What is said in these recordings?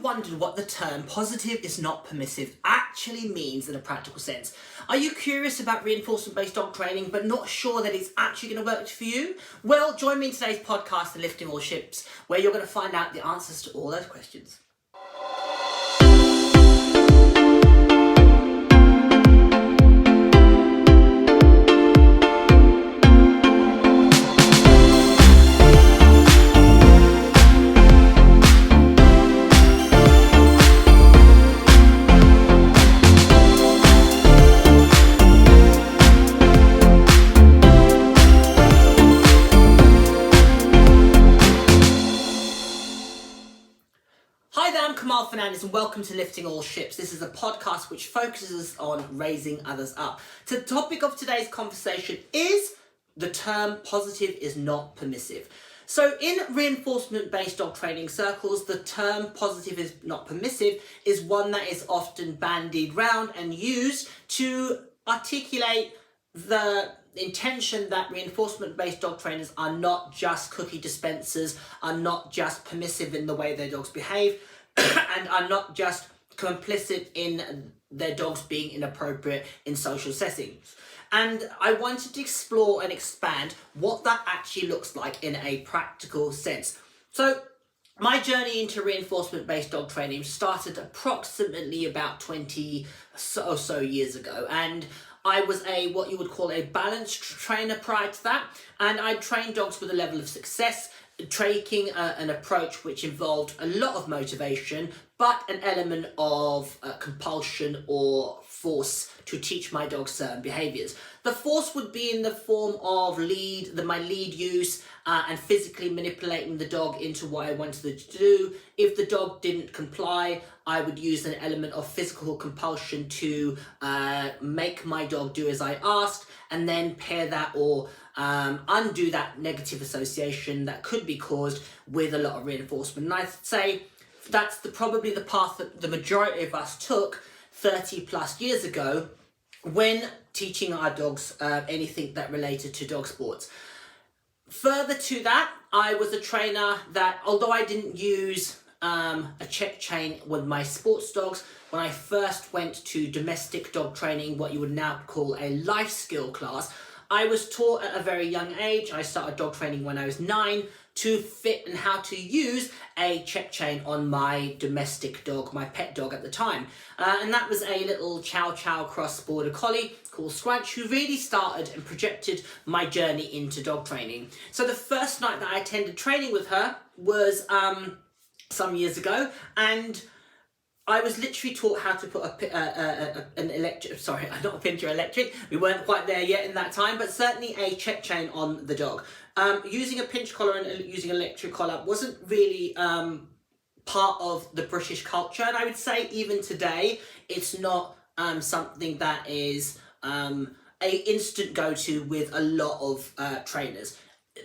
wondered what the term positive is not permissive actually means in a practical sense? Are you curious about reinforcement-based dog training but not sure that it's actually going to work for you? Well, join me in today's podcast, The Lifting All Ships, where you're going to find out the answers to all those questions. And welcome to Lifting All Ships. This is a podcast which focuses on raising others up. The topic of today's conversation is the term positive is not permissive. So in reinforcement-based dog training circles, the term positive is not permissive is one that is often bandied round and used to articulate the intention that reinforcement-based dog trainers are not just cookie dispensers, are not just permissive in the way their dogs behave, and are not just complicit in their dogs being inappropriate in social settings. And I wanted to explore and expand what that actually looks like in a practical sense. So my journey into reinforcement-based dog training started approximately about 20 or so years ago, and I was what you would call a balanced trainer prior to that, and I trained dogs with a level of success, taking an approach which involved a lot of motivation, but an element of compulsion or force to teach my dog certain behaviours. The force would be in the form of my lead use and physically manipulating the dog into what I wanted it to do. If the dog didn't comply, I would use an element of physical compulsion to make my dog do as I asked, and then pair that or undo that negative association that could be caused with a lot of reinforcement. And I'd say that's probably the path that the majority of us took 30 plus years ago when teaching our dogs anything that related to dog sports. Further to that, I was a trainer that, although I didn't use a check chain with my sports dogs, when I first went to domestic dog training, what you would now call a life skill class, I was taught at a very young age, I started dog training when I was 9, to fit and how to use a check chain on my domestic dog, my pet dog at the time. And that was a little chow chow cross border collie called Squanch, who really started and projected my journey into dog training. So the first night that I attended training with her was some years ago, and I was literally taught how to put an electric, not a pincher electric, we weren't quite there yet in that time, but certainly a check chain on the dog. Using a pinch collar and using an electric collar wasn't really part of the British culture, and I would say even today, it's not something that is a instant go-to with a lot of trainers.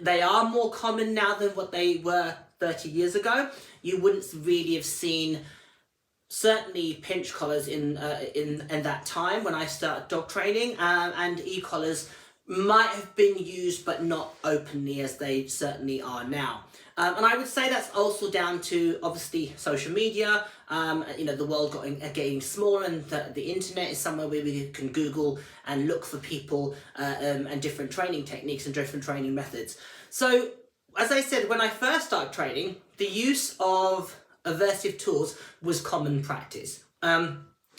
They are more common now than what they were 30 years ago. You wouldn't really have seen certainly pinch collars in that time when I started dog training, and e-collars might have been used but not openly as they certainly are now. And I would say that's also down to obviously social media. The world getting smaller, and the internet is somewhere where we can Google and look for people and different training techniques and different training methods. So as I said, when I first started training, the use of aversive tools was common practice.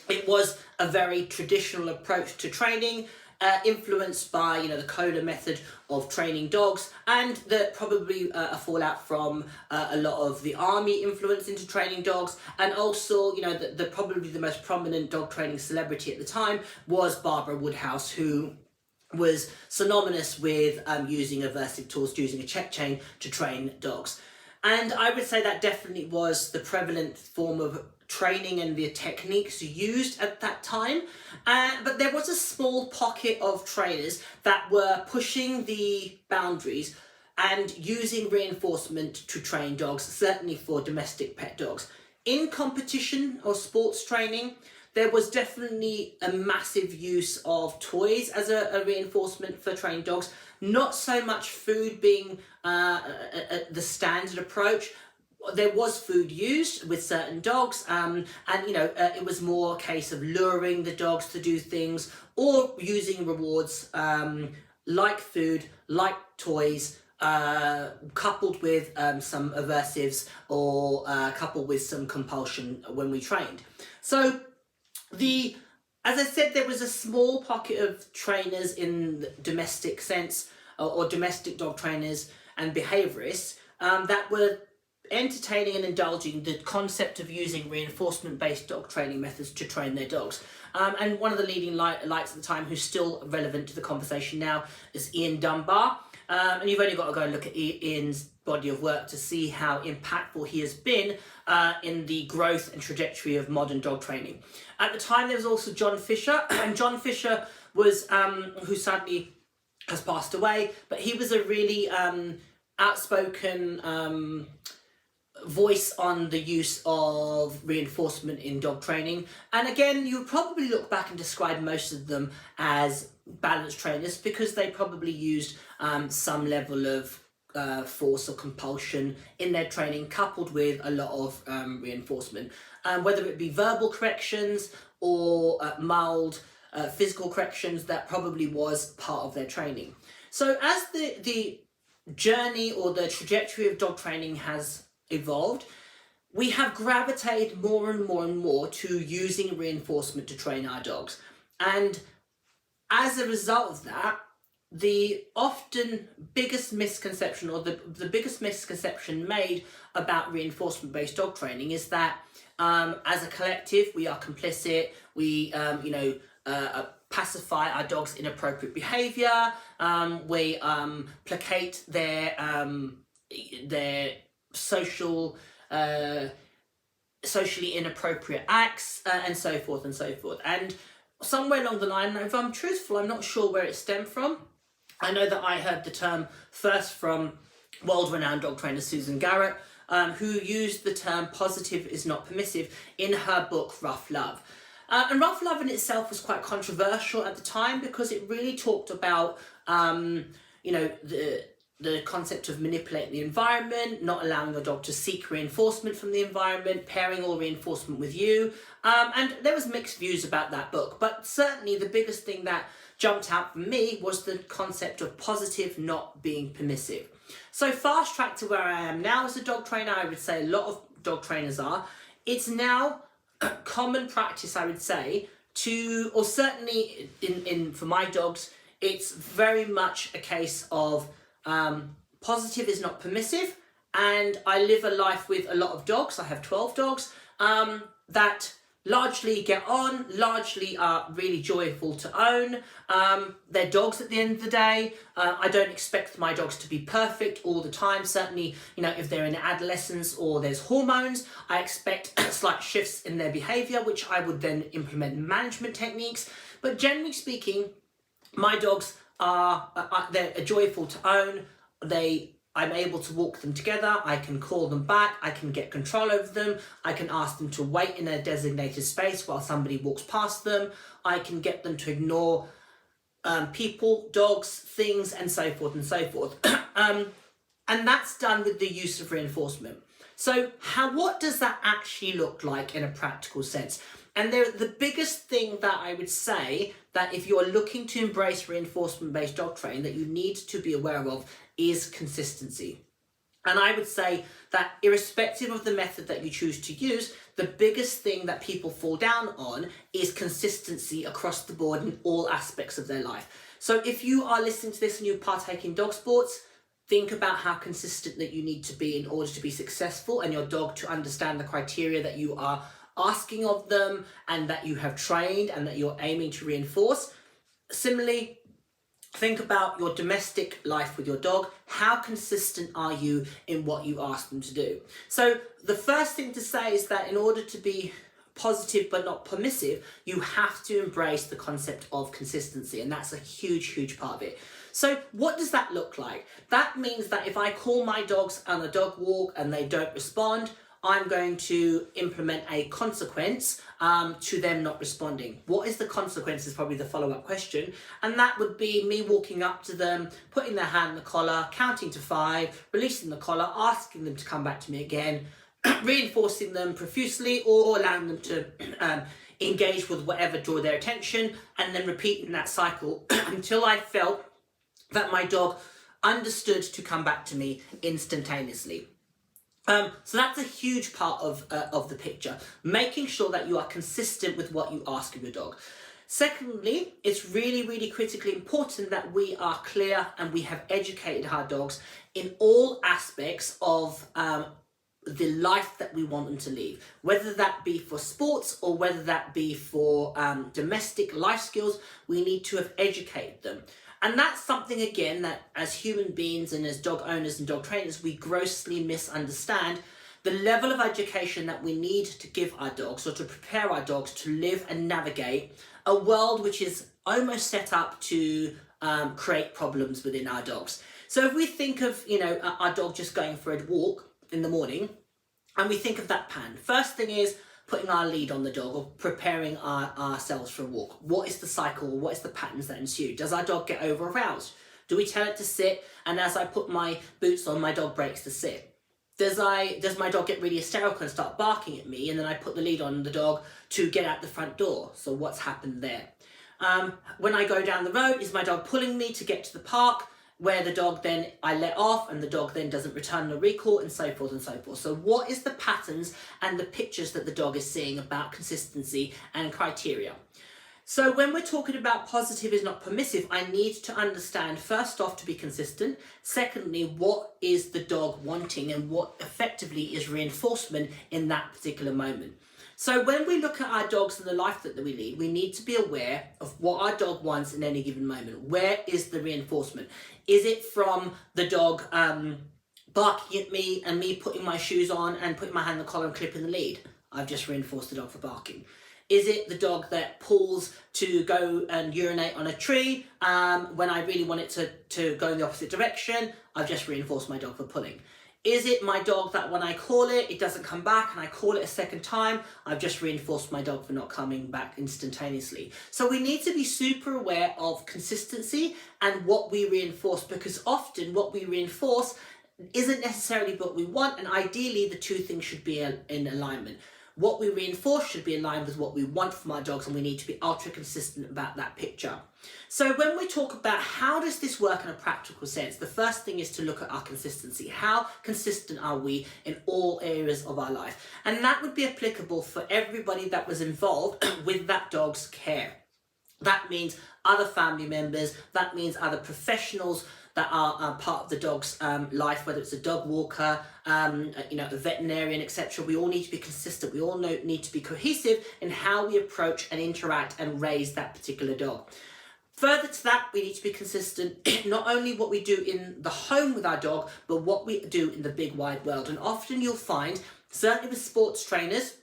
It was a very traditional approach to training, influenced by the Kohler method of training dogs, and probably a fallout from a lot of the army influence into training dogs, and also probably the most prominent dog training celebrity at the time was Barbara Woodhouse, who was synonymous with using aversive tools, using a check chain to train dogs. And I would say that definitely was the prevalent form of training and the techniques used at that time. But there was a small pocket of trainers that were pushing the boundaries and using reinforcement to train dogs, certainly for domestic pet dogs. In competition or sports training, there was definitely a massive use of toys as a reinforcement for trained dogs. Not so much food being the standard approach. there was food used with certain dogs, and it was more a case of luring the dogs to do things or using rewards like food, like toys, coupled with some aversives or coupled with some compulsion when we trained. So as I said, there was a small pocket of trainers in the domestic sense, or domestic dog trainers and behaviourists that were entertaining and indulging the concept of using reinforcement-based dog training methods to train their dogs. And one of the leading lights at the time, who's still relevant to the conversation now, is Ian Dunbar. And you've only got to go and look at Ian's body of work to see how impactful he has been in the growth and trajectory of modern dog training. At the time, there was also John Fisher, and John Fisher was, who sadly has passed away, but he was a really outspoken voice on the use of reinforcement in dog training. And again, you would probably look back and describe most of them as balanced trainers, because they probably used some level of force or compulsion in their training, coupled with a lot of reinforcement, whether it be verbal corrections or mild physical corrections. That probably was part of their training. So as the journey or the trajectory of dog training has evolved, we have gravitated more and more and more to using reinforcement to train our dogs. And as a result of that, the often biggest misconception, or the biggest misconception made about reinforcement-based dog training, is that as a collective we are complicit. We pacify our dogs' inappropriate behaviour. We placate their socially inappropriate acts, and so forth and so forth. And somewhere along the line, if I'm truthful, I'm not sure where it stemmed from. I know that I heard the term first from world-renowned dog trainer Susan Garrett, who used the term "positive is not permissive" in her book Rough Love. And Rough Love in itself was quite controversial at the time, because it really talked about the concept of manipulating the environment, not allowing your dog to seek reinforcement from the environment, pairing all reinforcement with you. And there was mixed views about that book, but certainly the biggest thing that jumped out for me was the concept of positive not being permissive. So fast track to where I am now as a dog trainer, I would say a lot of dog trainers are. It's now common practice, I would say, or certainly for my dogs, it's very much a case of positive is not permissive. And I live a life with a lot of dogs. I have 12 dogs that largely get on, largely are really joyful to own. They're dogs at the end of the day. I don't expect my dogs to be perfect all the time. Certainly, if they're in adolescence or there's hormones, I expect slight shifts in their behaviour, which I would then implement management techniques. But generally speaking, my dogs they're joyful to own. I'm able to walk them together. I can call them back. I can get control over them. I can ask them to wait in a designated space while somebody walks past them. I can get them to ignore people, dogs, things, and so forth and so forth. And that's done with the use of reinforcement. So what does that actually look like in a practical sense? And the biggest thing that I would say, that if you're looking to embrace reinforcement-based dog training, that you need to be aware of, is consistency. And I would say that irrespective of the method that you choose to use, the biggest thing that people fall down on is consistency across the board in all aspects of their life. So if you are listening to this and you partake in dog sports, think about how consistent that you need to be in order to be successful, and your dog to understand the criteria that you are asking of them and that you have trained and that you're aiming to reinforce. Similarly, think about your domestic life with your dog. How consistent are you in what you ask them to do? So the first thing to say is that in order to be positive but not permissive, you have to embrace the concept of consistency, and that's a huge part of it. So what does that look like? That means that if I call my dogs on a dog walk and they don't respond, I'm going to implement a consequence to them not responding. What is the consequence is probably the follow-up question. And that would be me walking up to them, putting their hand on the collar, counting to 5, releasing the collar, asking them to come back to me again, reinforcing them profusely, or allowing them to engage with whatever drew their attention, and then repeating that cycle until I felt that my dog understood to come back to me instantaneously. So that's a huge part of the picture, making sure that you are consistent with what you ask of your dog. Secondly, it's really, really critically important that we are clear and we have educated our dogs in all aspects of the life that we want them to lead, whether that be for sports or whether that be for domestic life skills. We need to have educated them. And that's something, again, that as human beings and as dog owners and dog trainers, we grossly misunderstand the level of education that we need to give our dogs, or to prepare our dogs to live and navigate a world which is almost set up to create problems within our dogs. So if we think of, our dog just going for a walk in the morning, and we think of that pattern, first thing is putting our lead on the dog, or preparing ourselves for a walk. What is the cycle? What is the patterns that ensue? Does our dog get over aroused? Do we tell it to sit, and as I put my boots on, my dog breaks to sit? Does my dog get really hysterical and start barking at me, and then I put the lead on the dog to get out the front door? So what's happened there? When I go down the road, is my dog pulling me to get to the park, where the dog then, I let off and the dog then doesn't return the recall, and so forth and so forth. So what is the patterns and the pictures that the dog is seeing about consistency and criteria? So when we're talking about positive is not permissive, I need to understand, first off, to be consistent. Secondly, what is the dog wanting, and what effectively is reinforcement in that particular moment. So when we look at our dogs and the life that we lead, we need to be aware of what our dog wants in any given moment. Where is the reinforcement? Is it from the dog barking at me and me putting my shoes on and putting my hand on the collar and clipping the lead? I've just reinforced the dog for barking. Is it the dog that pulls to go and urinate on a tree when I really want it to go in the opposite direction? I've just reinforced my dog for pulling. Is it my dog that when I call it, it doesn't come back, and I call it a second time? I've just reinforced my dog for not coming back instantaneously. So we need to be super aware of consistency and what we reinforce, because often what we reinforce isn't necessarily what we want, and ideally the two things should be in alignment. What we reinforce should be aligned with what we want from our dogs, and we need to be ultra consistent about that picture. So when we talk about how does this work in a practical sense, the first thing is to look at our consistency. How consistent are we in all areas of our life? And that would be applicable for everybody that was involved with that dog's care. That means other family members, that means other professionals that are part of the dog's life, whether it's a dog walker, a veterinarian, etc. We all need to be consistent. We all need to be cohesive in how we approach and interact and raise that particular dog. Further to that, we need to be consistent not only what we do in the home with our dog, but what we do in the big wide world. And often you'll find, certainly with sports trainers,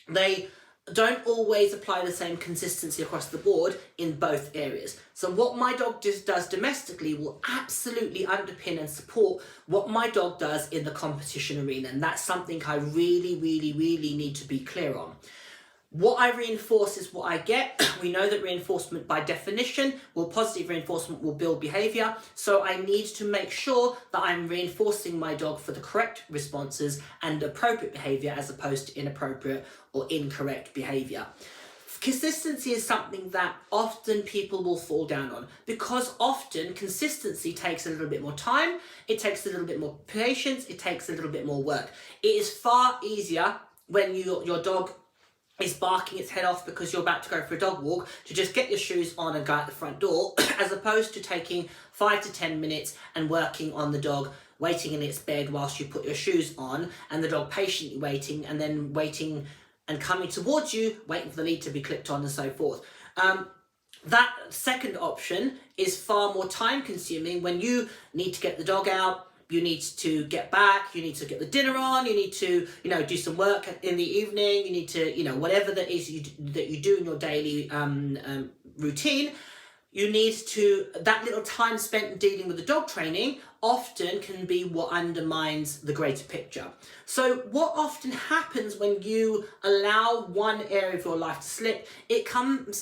they don't always apply the same consistency across the board in both areas. So what my dog just does domestically will absolutely underpin and support what my dog does in the competition arena. And that's something I really, really, really need to be clear on. What I reinforce is what I get. We know that reinforcement by definition, positive reinforcement will build behavior. So I need to make sure that I'm reinforcing my dog for the correct responses and appropriate behavior, as opposed to inappropriate or incorrect behavior. Consistency is something that often people will fall down on, because often consistency takes a little bit more time, it takes a little bit more patience, it takes a little bit more work. It is far easier when your dog is barking its head off because you're about to go for a dog walk to just get your shoes on and go out the front door, as opposed to taking 5 to 10 minutes and working on the dog, waiting in its bed whilst you put your shoes on, and the dog patiently waiting, and then waiting and coming towards you, waiting for the lead to be clipped on, and so forth. That second option is far more time consuming when you need to get the dog out, you need to get back, you need to get the dinner on, you need to, do some work in the evening, you need to, whatever that is that you do in your daily routine. that little time spent dealing with the dog training often can be what undermines the greater picture. So what often happens when you allow one area of your life to slip, it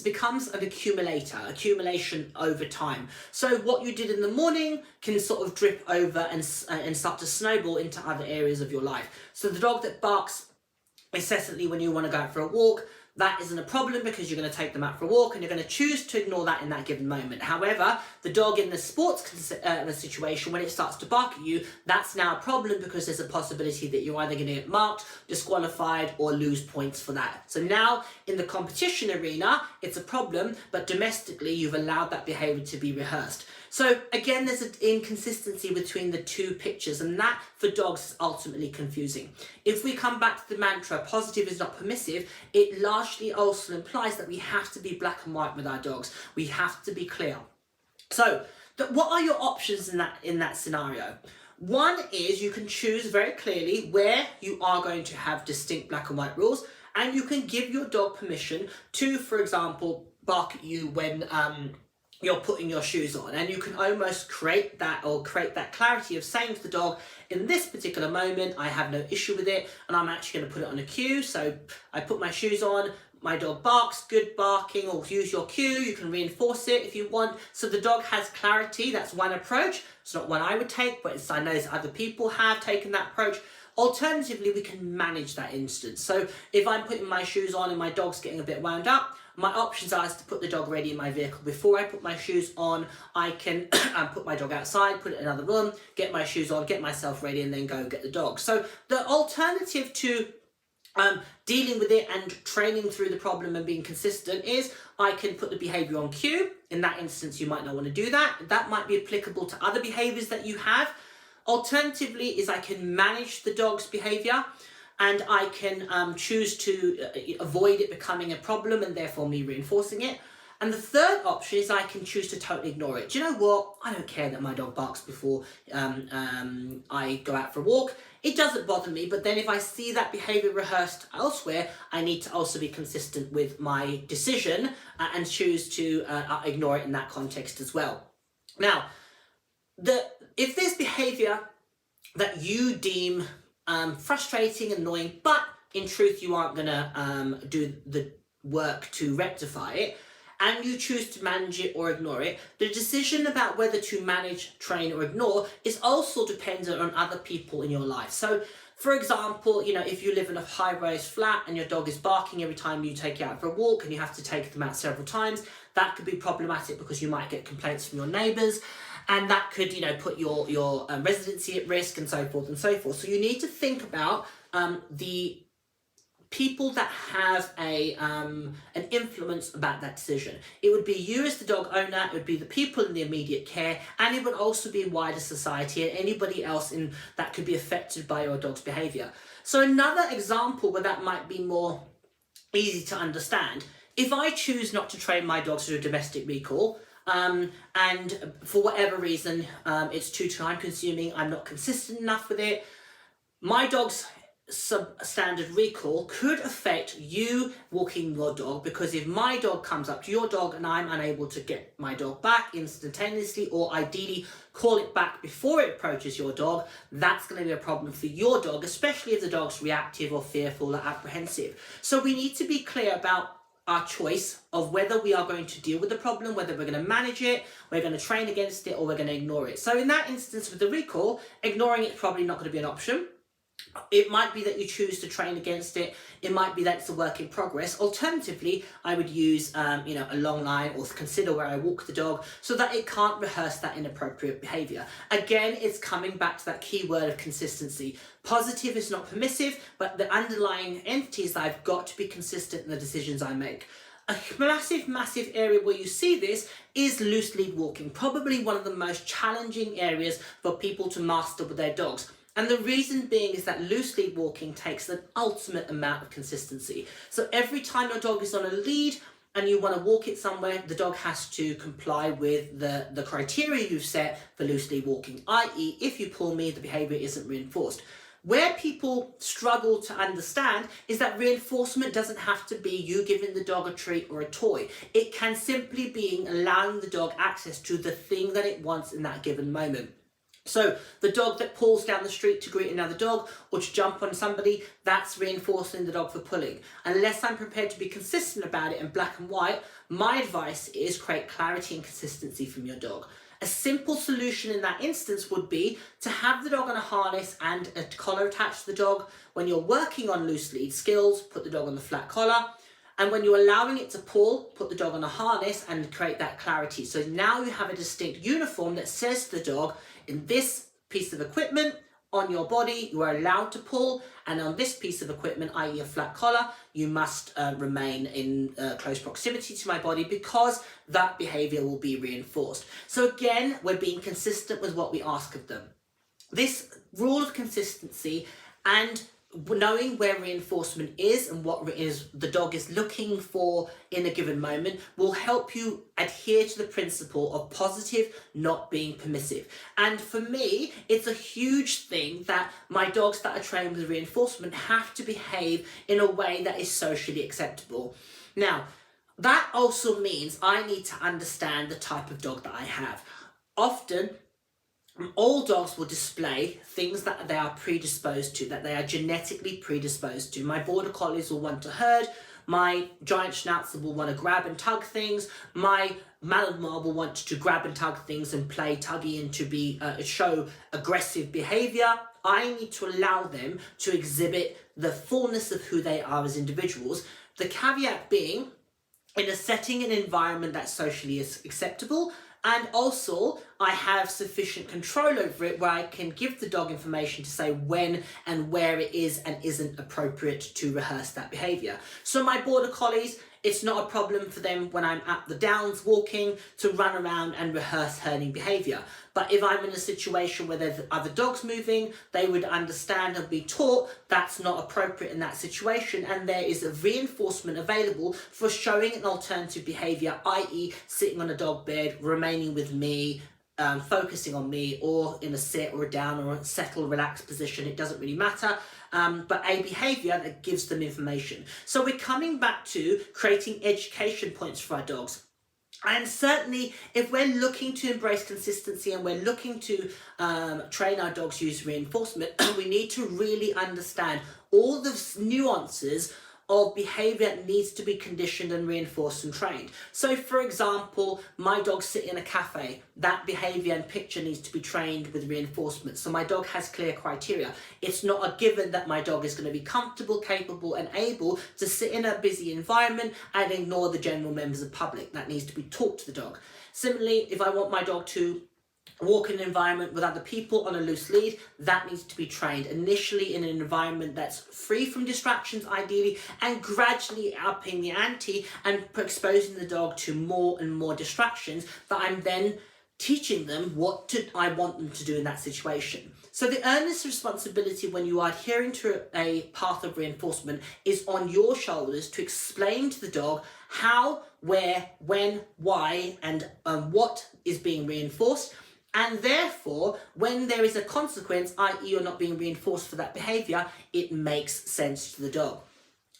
becomes an accumulation over time. So what you did in the morning can sort of drip over and start to snowball into other areas of your life. So the dog that barks incessantly when you want to go out for a walk, that isn't a problem because you're going to take them out for a walk and you're going to choose to ignore that in that given moment. However, the dog in the sports situation, when it starts to bark at you, that's now a problem because there's a possibility that you're either going to get marked, disqualified, or lose points for that. So now in the competition arena, it's a problem, but domestically, you've allowed that behavior to be rehearsed. So again, there's an inconsistency between the two pictures, and that for dogs is ultimately confusing. If we come back to the mantra, positive is not permissive, it largely also implies that we have to be black and white with our dogs. We have to be clear. So what are your options in that scenario? One is you can choose very clearly where you are going to have distinct black and white rules, and you can give your dog permission to, for example, bark at you when you're putting your shoes on, and you can almost create that clarity of saying to the dog, in this particular moment, I have no issue with it, and I'm actually going to put it on a cue. So I put my shoes on, my dog barks, good barking, or use your cue. You can reinforce it if you want. So the dog has clarity. That's one approach. It's not one I would take, but I know other people have taken that approach. Alternatively, we can manage that instance. So if I'm putting my shoes on and my dog's getting a bit wound up, my options are to put the dog ready in my vehicle. Before I put my shoes on, I can put my dog outside, put it in another room, get my shoes on, get myself ready, and then go get the dog. So the alternative to dealing with it and training through the problem and being consistent is I can put the behavior on cue. In that instance, you might not want to do that. That might be applicable to other behaviors that you have. Alternatively is I can manage the dog's behavior, and I can choose to avoid it becoming a problem and therefore me reinforcing it. And the third option is I can choose to totally ignore it. Do you know what? I don't care that my dog barks before I go out for a walk. It doesn't bother me, but then if I see that behavior rehearsed elsewhere, I need to also be consistent with my decision and choose to ignore it in that context as well. Now, if there's behavior that you deem frustrating, annoying, but in truth you aren't going to do the work to rectify it, and you choose to manage it or ignore it, the decision about whether to manage, train, or ignore is also dependent on other people in your life. So, for example, if you live in a high-rise flat and your dog is barking every time you take it out for a walk and you have to take them out several times, that could be problematic because you might get complaints from your neighbours, and that could, put your residency at risk and so forth and so forth. So you need to think about the people that have an influence about that decision. It would be you as the dog owner, it would be the people in the immediate care, and it would also be wider society and anybody else that could be affected by your dog's behaviour. So another example where that might be more easy to understand, if I choose not to train my dogs through a domestic recall, and for whatever reason it's too time consuming, I'm not consistent enough with it, my dog's substandard recall could affect you walking your dog, because if my dog comes up to your dog and I'm unable to get my dog back instantaneously, or ideally call it back before it approaches your dog, that's going to be a problem for your dog, especially if the dog's reactive or fearful or apprehensive. So we need to be clear about our choice of whether we are going to deal with the problem, whether we're going to manage it, we're going to train against it, or we're going to ignore it. So in that instance with the recall, ignoring it is probably not going to be an option. It might be that you choose to train against it. It might be that it's a work in progress. Alternatively, I would use a long line, or consider where I walk the dog so that it can't rehearse that inappropriate behaviour. Again, it's coming back to that key word of consistency. Positive is not permissive, but the underlying entities that I've got to be consistent in the decisions I make. A massive area where you see this is loose lead walking, probably one of the most challenging areas for people to master with their dogs. And the reason being is that loose lead walking takes an ultimate amount of consistency. So every time your dog is on a lead and you want to walk it somewhere, the dog has to comply with the criteria you've set for loose lead walking, i.e. if you pull me, the behaviour isn't reinforced. Where people struggle to understand is that reinforcement doesn't have to be you giving the dog a treat or a toy. It can simply be allowing the dog access to the thing that it wants in that given moment. So the dog that pulls down the street to greet another dog or to jump on somebody, that's reinforcing the dog for pulling. Unless I'm prepared to be consistent about it in black and white, my advice is create clarity and consistency from your dog. A simple solution in that instance would be to have the dog on a harness and a collar attached to the dog. When you're working on loose lead skills, put the dog on the flat collar. And when you're allowing it to pull, put the dog on a harness and create that clarity. So now you have a distinct uniform that says to the dog, in this piece of equipment on your body, you are allowed to pull, and on this piece of equipment, i.e. a flat collar, you must remain in close proximity to my body because that behavior will be reinforced. So again, we're being consistent with what we ask of them. This rule of consistency and knowing where reinforcement is and what the dog is looking for in a given moment will help you adhere to the principle of positive not being permissive. And for me, it's a huge thing that my dogs that are trained with reinforcement have to behave in a way that is socially acceptable. Now, that also means I need to understand the type of dog that I have. Often, all dogs will display things that they are predisposed to, that they are genetically predisposed to. My border collies will want to herd, my giant schnauzer will want to grab and tug things, my Malinois will want to grab and tug things and play tuggy and to show aggressive behaviour. I need to allow them to exhibit the fullness of who they are as individuals. The caveat being, in a setting and environment that socially is acceptable, and also I have sufficient control over it where I can give the dog information to say when and where it is and isn't appropriate to rehearse that behaviour. So my border collies, it's not a problem for them when I'm at the downs walking to run around and rehearse herding behaviour. But if I'm in a situation where there's other dogs moving, they would understand and be taught that's not appropriate in that situation, and there is a reinforcement available for showing an alternative behaviour, i.e. sitting on a dog bed, remaining with me, focusing on me, or in a sit or a down or a settled, relaxed position. It doesn't really matter. But a behaviour that gives them information. So we're coming back to creating education points for our dogs. And certainly, if we're looking to embrace consistency and we're looking to train our dogs to use reinforcement, we need to really understand all the nuances of behaviour that needs to be conditioned and reinforced and trained. So for example, my dog sit in a cafe, that behaviour and picture needs to be trained with reinforcement. So my dog has clear criteria. It's not a given that my dog is going to be comfortable, capable and able to sit in a busy environment and ignore the general members of the public. That needs to be taught to the dog. Similarly, if I want my dog to walk in an environment with other people on a loose lead, that needs to be trained initially in an environment that's free from distractions ideally, and gradually upping the ante and exposing the dog to more and more distractions that I'm then teaching them what I want them to do in that situation. So the earnest responsibility when you are adhering to a path of reinforcement is on your shoulders to explain to the dog how, where, when, why, and what is being reinforced. And therefore, when there is a consequence, i.e. you're not being reinforced for that behaviour, it makes sense to the dog.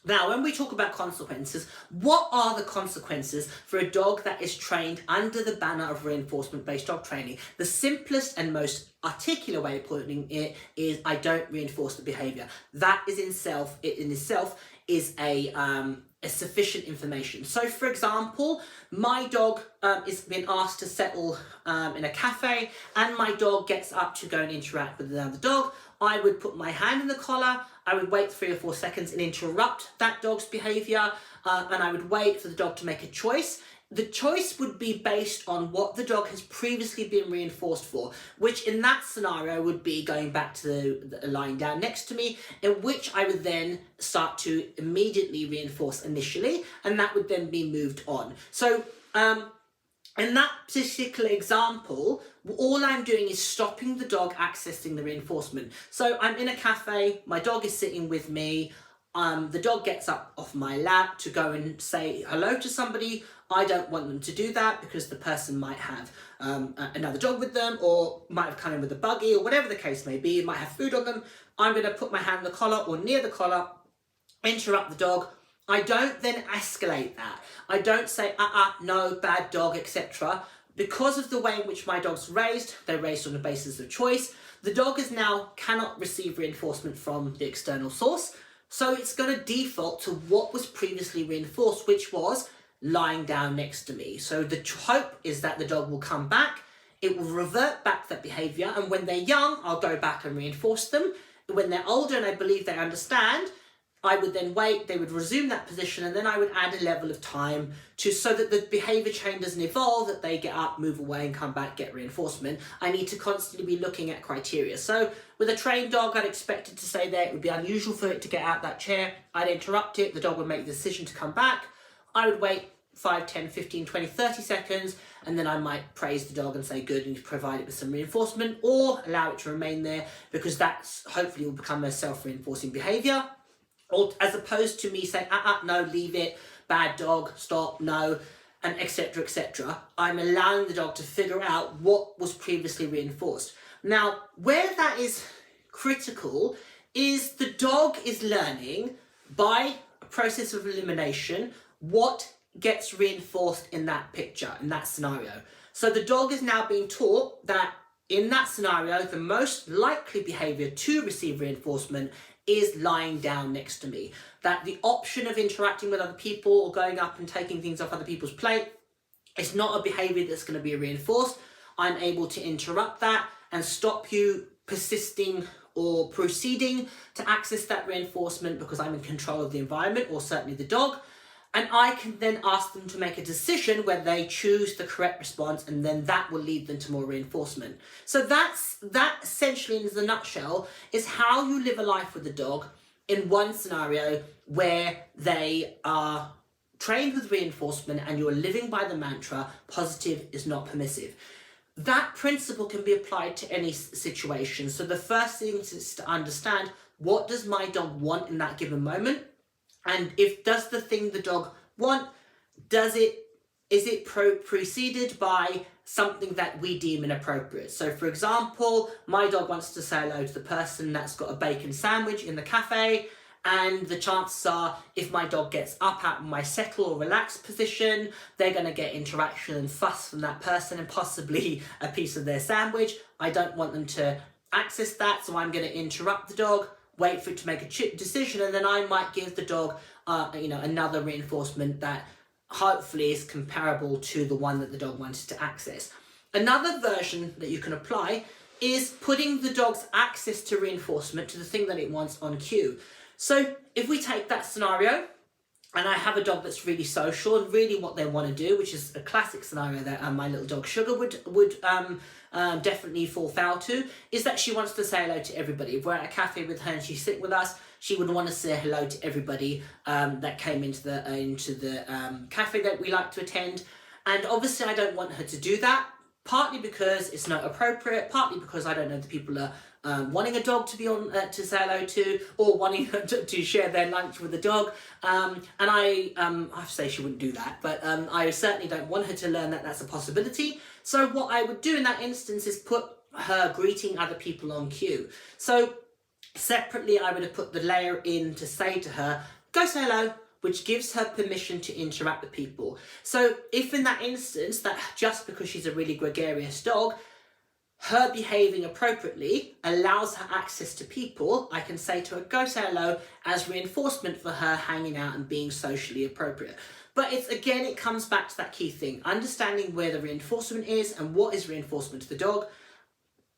Now, when we talk about consequences, what are the consequences for a dog that is trained under the banner of reinforcement-based dog training? The simplest and most articulate way of putting it is I don't reinforce the behaviour. That is in itself is a sufficient information. So for example, my dog is being asked to settle in a cafe, and my dog gets up to go and interact with another dog. I would put my hand in the collar, I would wait 3 or 4 seconds and interrupt that dog's behaviour, and I would wait for the dog to make a choice. The choice would be based on what the dog has previously been reinforced for, which in that scenario would be going back to the lying down next to me, in which I would then start to immediately reinforce initially, and that would then be moved on. So in that particular example, all I'm doing is stopping the dog accessing the reinforcement. So I'm in a cafe, my dog is sitting with me, the dog gets up off my lap to go and say hello to somebody. I don't want them to do that because the person might have another dog with them, or might have come in with a buggy, or whatever the case may be, might have food on them. I'm going to put my hand on the collar or near the collar, interrupt the dog. I don't then escalate that. I don't say, no, bad dog, etc. Because of the way in which my dog's raised, they're raised on the basis of choice. The dog is now cannot receive reinforcement from the external source. So it's going to default to what was previously reinforced, which was lying down next to me. So the hope is that the dog will come back. It will revert back to that behaviour. And when they're young, I'll go back and reinforce them. When they're older and I believe they understand, I would then wait, they would resume that position, and then I would add a level of time so that the behaviour chain doesn't evolve, that they get up, move away and come back, get reinforcement. I need to constantly be looking at criteria. So with a trained dog, I'd expect it to stay there. It would be unusual for it to get out that chair. I'd interrupt it. The dog would make the decision to come back. I would wait 5, 10, 15, 20, 30 seconds, and then I might praise the dog and say good and provide it with some reinforcement, or allow it to remain there, because that's hopefully will become a self-reinforcing behaviour. Or as opposed to me saying, no, leave it, bad dog, stop, no, and etc., etc. I'm allowing the dog to figure out what was previously reinforced. Now, where that is critical is the dog is learning by a process of elimination what gets reinforced in that picture, in that scenario. So the dog is now being taught that in that scenario, the most likely behaviour to receive reinforcement is lying down next to me. That the option of interacting with other people or going up and taking things off other people's plate is not a behaviour that's going to be reinforced. I'm able to interrupt that and stop you persisting or proceeding to access that reinforcement because I'm in control of the environment, or certainly the dog. And I can then ask them to make a decision where they choose the correct response, and then that will lead them to more reinforcement. So that essentially, in the nutshell, is how you live a life with the dog in one scenario where they are trained with reinforcement and you're living by the mantra, positive is not permissive. That principle can be applied to any situation. So the first thing is to understand, what does my dog want in that given moment? And does the thing the dog want, is it preceded by something that we deem inappropriate? So for example, my dog wants to say hello to the person that's got a bacon sandwich in the cafe, and the chances are, if my dog gets up out of my settle or relaxed position, they're going to get interaction and fuss from that person and possibly a piece of their sandwich. I don't want them to access that, so I'm going to interrupt the dog, wait for it to make a decision, and then I might give the dog another reinforcement that hopefully is comparable to the one that the dog wanted to access. Another version that you can apply is putting the dog's access to reinforcement to the thing that it wants on cue. So if we take that scenario, and I have a dog that's really social and really what they want to do, which is a classic scenario that my little dog Sugar would definitely fall foul to, is that she wants to say hello to everybody. If we're at a cafe with her and she's sitting with us, she would want to say hello to everybody that came into the cafe that we like to attend. And obviously I don't want her to do that, partly because it's not appropriate, partly because I don't know the people are wanting a dog to be on to say hello to, or wanting to share their lunch with the dog. And I have to say she wouldn't do that, but I certainly don't want her to learn that that's a possibility. So what I would do in that instance is put her greeting other people on cue. So separately, I would have put the layer in to say to her, go say hello, which gives her permission to interact with people. So if in that instance, that just because she's a really gregarious dog, her behaving appropriately allows her access to people, I can say to her, go say hello, as reinforcement for her hanging out and being socially appropriate. But it comes back to that key thing, understanding where the reinforcement is and what is reinforcement to the dog,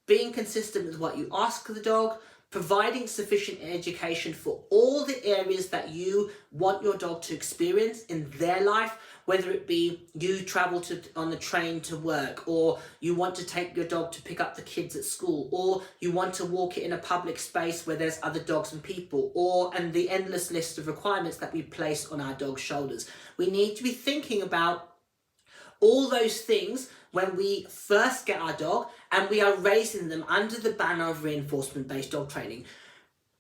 being consistent with what you ask of the dog, providing sufficient education for all the areas that you want your dog to experience in their life, whether it be you travel on the train to work, or you want to take your dog to pick up the kids at school, or you want to walk it in a public space where there's other dogs and people, and the endless list of requirements that we place on our dog's shoulders. We need to be thinking about all those things when we first get our dog and we are raising them under the banner of reinforcement-based dog training.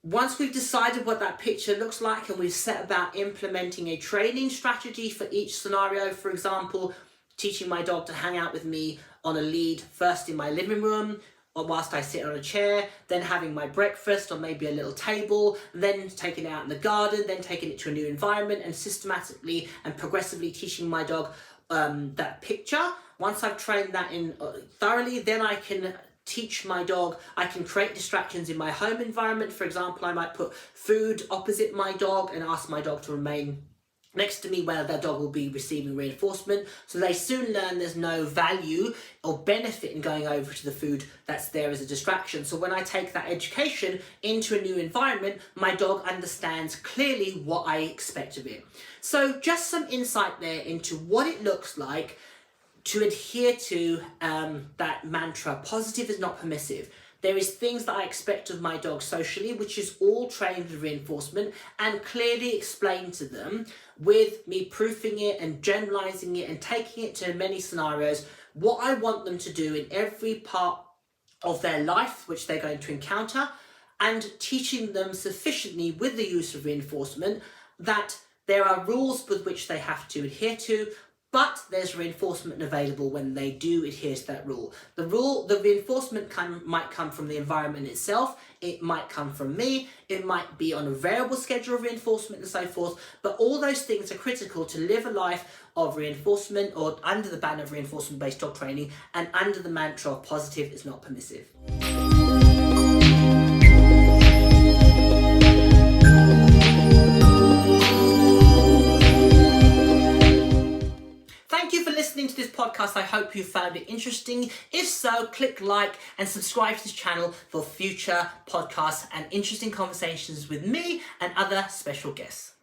Once we've decided what that picture looks like and we've set about implementing a training strategy for each scenario, for example, teaching my dog to hang out with me on a lead first in my living room or whilst I sit on a chair, then having my breakfast on maybe a little table, then taking it out in the garden, then taking it to a new environment, and systematically and progressively teaching my dog that picture. Once I've trained that in thoroughly, then I can teach my dog, I can create distractions in my home environment. For example, I might put food opposite my dog and ask my dog to remain next to me where their dog will be receiving reinforcement. So they soon learn there's no value or benefit in going over to the food that's there as a distraction. So when I take that education into a new environment, my dog understands clearly what I expect of it. So just some insight there into what it looks like to adhere to that mantra, positive is not permissive. There is things that I expect of my dog socially, which is all trained with reinforcement and clearly explained to them with me proofing it and generalizing it and taking it to many scenarios, what I want them to do in every part of their life, which they're going to encounter, and teaching them sufficiently with the use of reinforcement that there are rules with which they have to adhere to, but there's reinforcement available when they do adhere to that rule. The reinforcement might come from the environment itself, it might come from me, it might be on a variable schedule of reinforcement and so forth, but all those things are critical to live a life of reinforcement or under the banner of reinforcement-based dog training and under the mantra of positive is not permissive. Thank you for listening to this podcast. I hope you found it interesting. If so, click like and subscribe to this channel for future podcasts and interesting conversations with me and other special guests.